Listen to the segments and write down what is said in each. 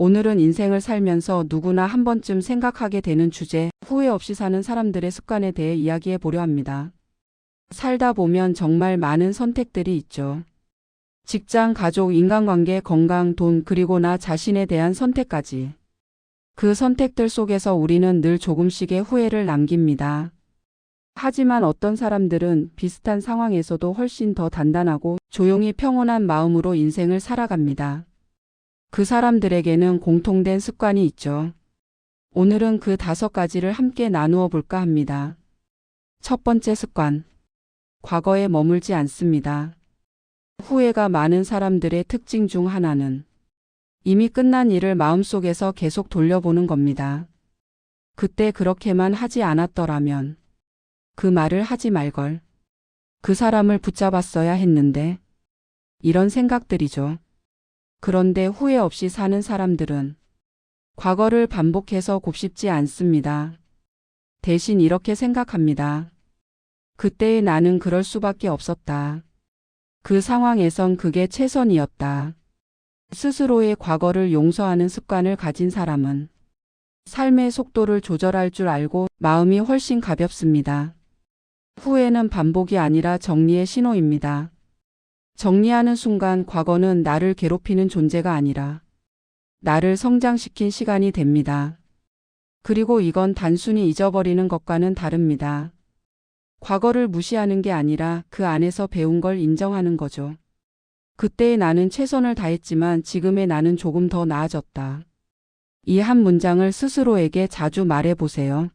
오늘은 인생을 살면서 누구나 한 번쯤 생각하게 되는 주제, 후회 없이 사는 사람들의 습관에 대해 이야기해 보려 합니다. 살다 보면 정말 많은 선택들이 있죠. 직장, 가족, 인간관계, 건강, 돈, 그리고 나 자신에 대한 선택까지. 그 선택들 속에서 우리는 늘 조금씩의 후회를 남깁니다. 하지만 어떤 사람들은 비슷한 상황에서도 훨씬 더 단단하고 조용히 평온한 마음으로 인생을 살아갑니다. 그 사람들에게는 공통된 습관이 있죠. 오늘은 그 5가지를 함께 나누어 볼까 합니다. 첫 번째 습관. 과거에 머물지 않습니다. 후회가 많은 사람들의 특징 중 하나는 이미 끝난 일을 마음속에서 계속 돌려보는 겁니다. 그때 그렇게만 하지 않았더라면, 그 말을 하지 말걸, 그 사람을 붙잡았어야 했는데, 이런 생각들이죠. 그런데 후회 없이 사는 사람들은 과거를 반복해서 곱씹지 않습니다. 대신 이렇게 생각합니다. 그때의 나는 그럴 수밖에 없었다. 그 상황에선 그게 최선이었다. 스스로의 과거를 용서하는 습관을 가진 사람은 삶의 속도를 조절할 줄 알고 마음이 훨씬 가볍습니다. 후회는 반복이 아니라 정리의 신호입니다. 정리하는 순간 과거는 나를 괴롭히는 존재가 아니라 나를 성장시킨 시간이 됩니다. 그리고 이건 단순히 잊어버리는 것과는 다릅니다. 과거를 무시하는 게 아니라 그 안에서 배운 걸 인정하는 거죠. 그때의 나는 최선을 다했지만 지금의 나는 조금 더 나아졌다. 이 한 문장을 스스로에게 자주 말해보세요.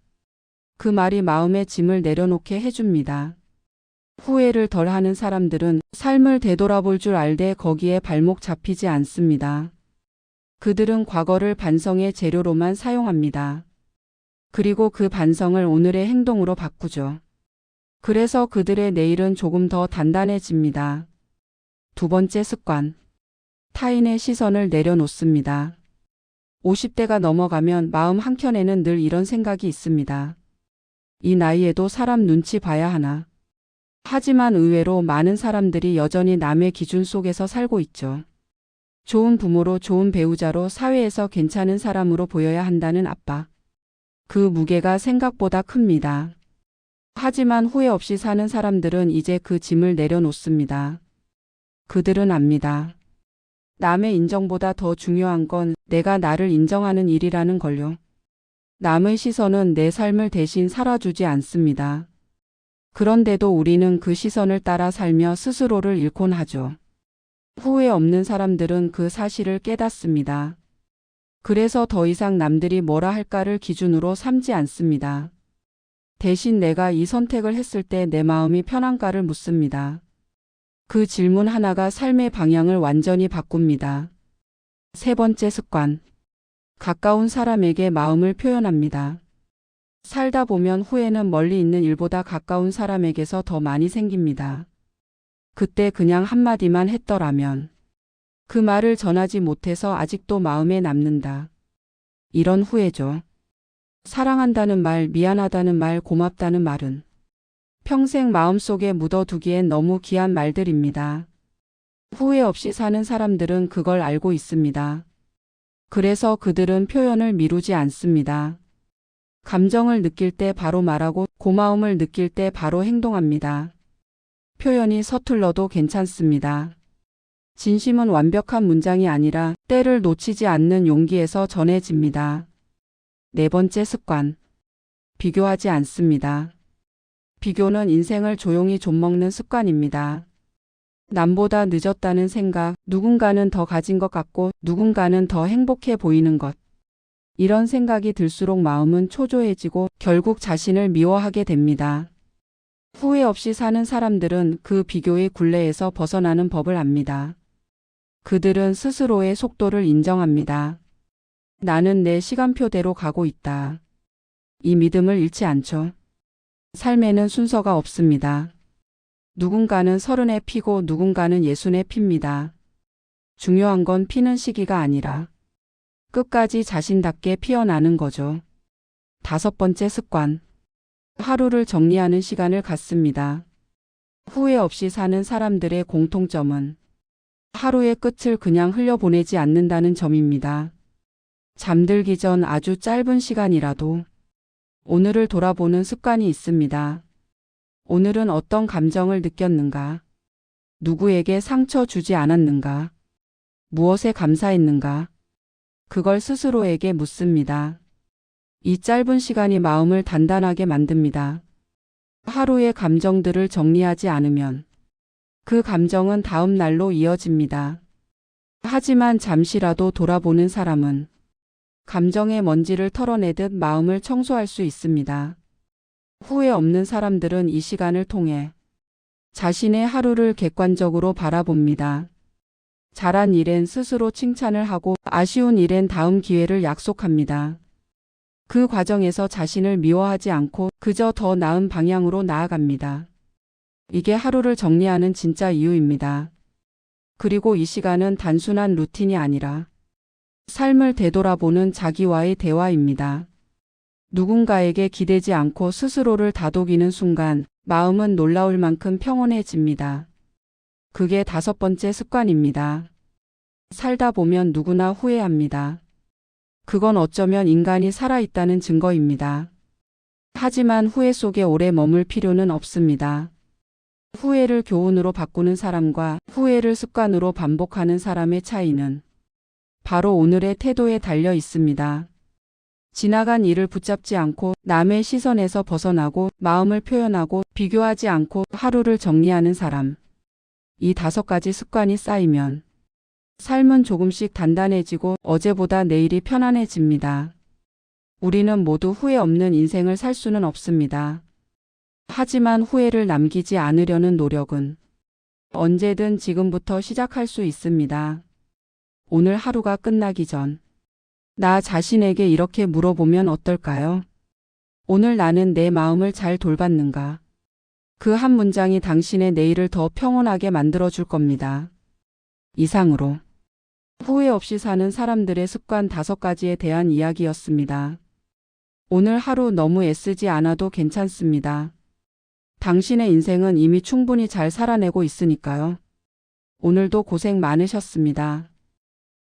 그 말이 마음의 짐을 내려놓게 해줍니다. 후회를 덜 하는 사람들은 삶을 되돌아볼 줄 알되 거기에 발목 잡히지 않습니다. 그들은 과거를 반성의 재료로만 사용합니다. 그리고 그 반성을 오늘의 행동으로 바꾸죠. 그래서 그들의 내일은 조금 더 단단해집니다. 두 번째 습관. 타인의 시선을 내려놓습니다. 50대가 넘어가면 마음 한켠에는 늘 이런 생각이 있습니다. 이 나이에도 사람 눈치 봐야 하나. 하지만 의외로 많은 사람들이 여전히 남의 기준 속에서 살고 있죠. 좋은 부모로, 좋은 배우자로, 사회에서 괜찮은 사람으로 보여야 한다는 압박. 그 무게가 생각보다 큽니다. 하지만 후회 없이 사는 사람들은 이제 그 짐을 내려놓습니다. 그들은 압니다. 남의 인정보다 더 중요한 건 내가 나를 인정하는 일이라는 걸요. 남의 시선은 내 삶을 대신 살아주지 않습니다. 그런데도 우리는 그 시선을 따라 살며 스스로를 잃곤 하죠. 후회 없는 사람들은 그 사실을 깨닫습니다. 그래서 더 이상 남들이 뭐라 할까를 기준으로 삼지 않습니다. 대신 내가 이 선택을 했을 때 내 마음이 편한가를 묻습니다. 그 질문 하나가 삶의 방향을 완전히 바꿉니다. 세 번째 습관. 가까운 사람에게 마음을 표현합니다. 살다 보면 후회는 멀리 있는 일보다 가까운 사람에게서 더 많이 생깁니다. 그때 그냥 한마디만 했더라면, 그 말을 전하지 못해서 아직도 마음에 남는다. 이런 후회죠. 사랑한다는 말, 미안하다는 말, 고맙다는 말은 평생 마음속에 묻어두기엔 너무 귀한 말들입니다. 후회 없이 사는 사람들은 그걸 알고 있습니다. 그래서 그들은 표현을 미루지 않습니다. 감정을 느낄 때 바로 말하고 고마움을 느낄 때 바로 행동합니다. 표현이 서툴러도 괜찮습니다. 진심은 완벽한 문장이 아니라 때를 놓치지 않는 용기에서 전해집니다. 네 번째 습관. 비교하지 않습니다. 비교는 인생을 조용히 좀먹는 습관입니다. 남보다 늦었다는 생각, 누군가는 더 가진 것 같고 누군가는 더 행복해 보이는 것. 이런 생각이 들수록 마음은 초조해지고 결국 자신을 미워하게 됩니다. 후회 없이 사는 사람들은 그 비교의 굴레에서 벗어나는 법을 압니다. 그들은 스스로의 속도를 인정합니다. 나는 내 시간표대로 가고 있다. 이 믿음을 잃지 않죠. 삶에는 순서가 없습니다. 누군가는 30에 피고 누군가는 60에 핍니다. 중요한 건 피는 시기가 아니라 끝까지 자신답게 피어나는 거죠. 다섯 번째 습관. 하루를 정리하는 시간을 갖습니다. 후회 없이 사는 사람들의 공통점은 하루의 끝을 그냥 흘려보내지 않는다는 점입니다. 잠들기 전 아주 짧은 시간이라도 오늘을 돌아보는 습관이 있습니다. 오늘은 어떤 감정을 느꼈는가? 누구에게 상처 주지 않았는가? 무엇에 감사했는가? 그걸 스스로에게 묻습니다. 이 짧은 시간이 마음을 단단하게 만듭니다. 하루의 감정들을 정리하지 않으면 그 감정은 다음 날로 이어집니다. 하지만 잠시라도 돌아보는 사람은 감정의 먼지를 털어내듯 마음을 청소할 수 있습니다. 후회 없는 사람들은 이 시간을 통해 자신의 하루를 객관적으로 바라봅니다. 잘한 일엔 스스로 칭찬을 하고 아쉬운 일엔 다음 기회를 약속합니다. 그 과정에서 자신을 미워하지 않고 그저 더 나은 방향으로 나아갑니다. 이게 하루를 정리하는 진짜 이유입니다. 그리고 이 시간은 단순한 루틴이 아니라 삶을 되돌아보는 자기와의 대화입니다. 누군가에게 기대지 않고 스스로를 다독이는 순간 마음은 놀라울 만큼 평온해집니다. 그게 5번째 습관입니다. 살다 보면 누구나 후회합니다. 그건 어쩌면 인간이 살아있다는 증거입니다. 하지만 후회 속에 오래 머물 필요는 없습니다. 후회를 교훈으로 바꾸는 사람과 후회를 습관으로 반복하는 사람의 차이는 바로 오늘의 태도에 달려 있습니다. 지나간 일을 붙잡지 않고 남의 시선에서 벗어나고 마음을 표현하고 비교하지 않고 하루를 정리하는 사람. 이 5가지 습관이 쌓이면 삶은 조금씩 단단해지고 어제보다 내일이 편안해집니다. 우리는 모두 후회 없는 인생을 살 수는 없습니다. 하지만 후회를 남기지 않으려는 노력은 언제든 지금부터 시작할 수 있습니다. 오늘 하루가 끝나기 전 나 자신에게 이렇게 물어보면 어떨까요? 오늘 나는 내 마음을 잘 돌봤는가? 그 한 문장이 당신의 내일을 더 평온하게 만들어줄 겁니다. 이상으로 후회 없이 사는 사람들의 습관 5가지에 대한 이야기였습니다. 오늘 하루 너무 애쓰지 않아도 괜찮습니다. 당신의 인생은 이미 충분히 잘 살아내고 있으니까요. 오늘도 고생 많으셨습니다.